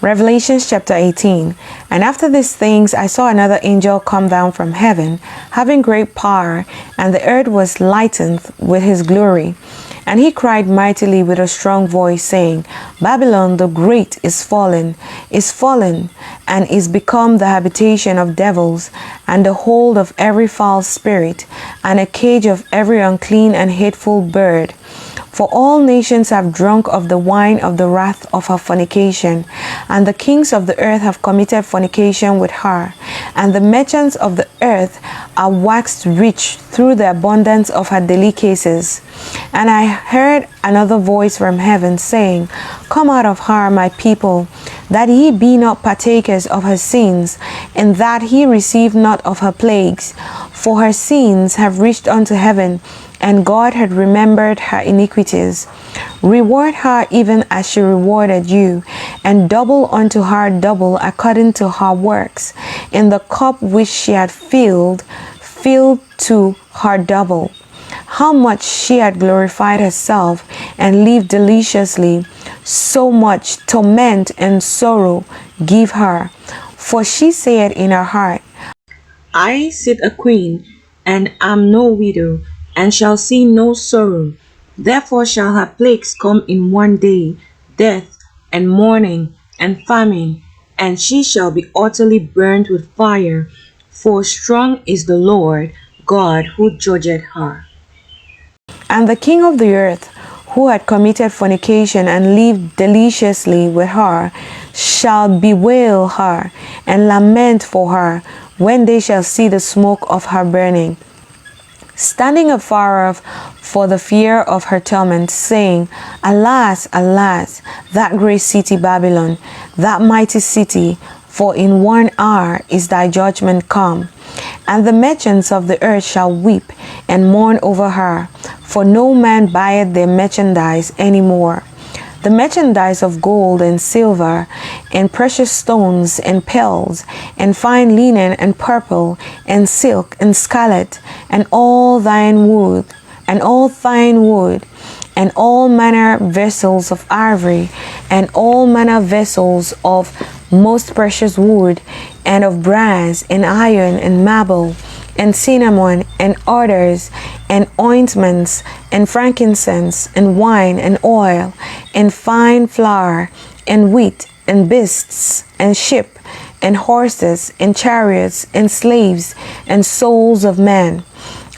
Revelation chapter 18. And after these things I saw another angel come down from heaven, having great power, and the earth was lightened with his glory. And he cried mightily with a strong voice, saying, Babylon the great is fallen, and is become the habitation of devils, and the hold of every foul spirit, and a cage of every unclean and hateful bird. For all nations have drunk of the wine of the wrath of her fornication, and the kings of the earth have committed fornication with her, and the merchants of the earth are waxed rich through the abundance of her delicacies. And I heard another voice from heaven saying, Come out of her, my people, that ye be not partakers of her sins, and that ye receive not of her plagues. For her sins have reached unto heaven, and God had remembered her iniquities. Reward her even as she rewarded you, and double unto her double according to her works. In the cup which she had filled to her double. How much she had glorified herself and lived deliciously, so much torment and sorrow give her. For she said in her heart, I sit a queen, and am no widow, and shall see no sorrow. Therefore shall her plagues come in one day, death, and mourning, and famine, and she shall be utterly burnt with fire, for strong is the Lord God who judgeth her. And the king of the earth, who had committed fornication and lived deliciously with her, shall bewail her, and lament for her, when they shall see the smoke of her burning, standing afar off for the fear of her torment, saying, Alas, alas, that great city Babylon, that mighty city, for in 1 hour is thy judgment come. And the merchants of the earth shall weep and mourn over her, for no man buyeth their merchandise any more. The merchandise of gold and silver, and precious stones and pearls, and fine linen and purple, and silk and scarlet, and all thine wood, and all manner vessels of ivory, and all manner vessels of most precious wood, and of brass, and iron, and marble, and cinnamon, and others, and ointments, and frankincense, and wine, and oil, and fine flour, and wheat, and beasts, and sheep, and horses, and chariots, and slaves, and souls of men.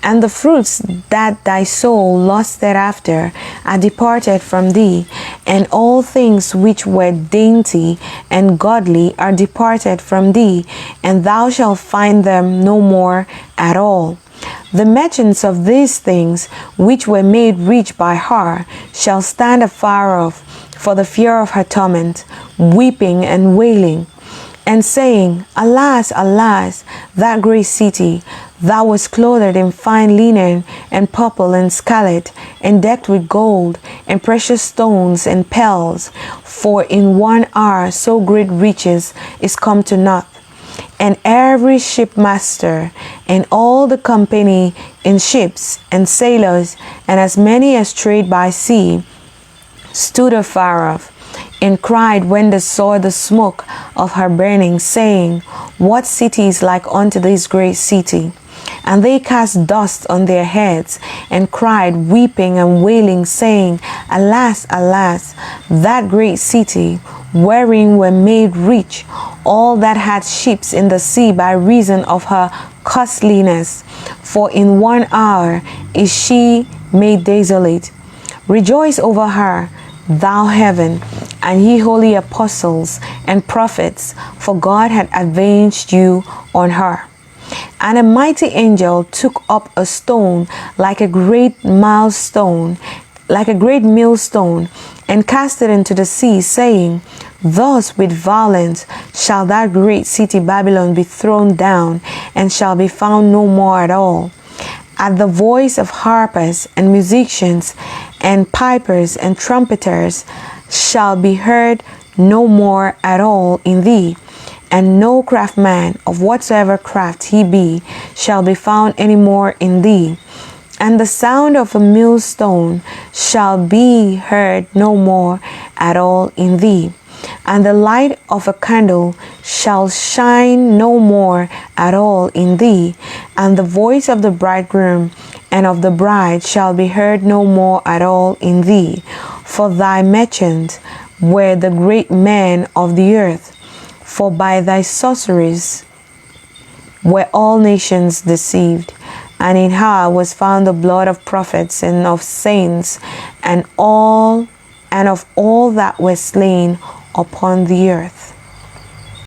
And the fruits that thy soul lusted after are departed from thee, and all things which were dainty and godly are departed from thee, and thou shalt find them no more at all. The merchants of these things, which were made rich by her, shall stand afar off for the fear of her torment, weeping and wailing, and saying, Alas, alas, that great city, thou wast clothed in fine linen, and purple, and scarlet, and decked with gold, and precious stones, and pearls. For in 1 hour so great riches is come to naught. And every shipmaster, and all the company in ships, and sailors, and as many as trade by sea, stood afar off, and cried when they saw the smoke of her burning, saying, What city is like unto this great city? And they cast dust on their heads, and cried, weeping and wailing, saying, Alas, alas, that great city, wherein were made rich all that had ships in the sea by reason of her costliness. For in 1 hour is she made desolate. Rejoice over her, thou heaven, and ye holy apostles and prophets, for God had avenged you on her. And a mighty angel took up a stone like a great millstone, and cast it into the sea, saying, Thus with violence shall that great city Babylon be thrown down, and shall be found no more at all. At the voice of harpers and musicians and pipers and trumpeters shall be heard no more at all in thee, and no craftsman of whatsoever craft he be shall be found any more in thee. And the sound of a millstone shall be heard no more at all in thee. and the light of a candle shall shine no more at all in thee, and the voice of the bridegroom and of the bride shall be heard no more at all in thee. For thy merchants were the great men of the earth, for by thy sorceries were all nations deceived. And in her was found the blood of prophets and of saints and of all that were slain upon the earth.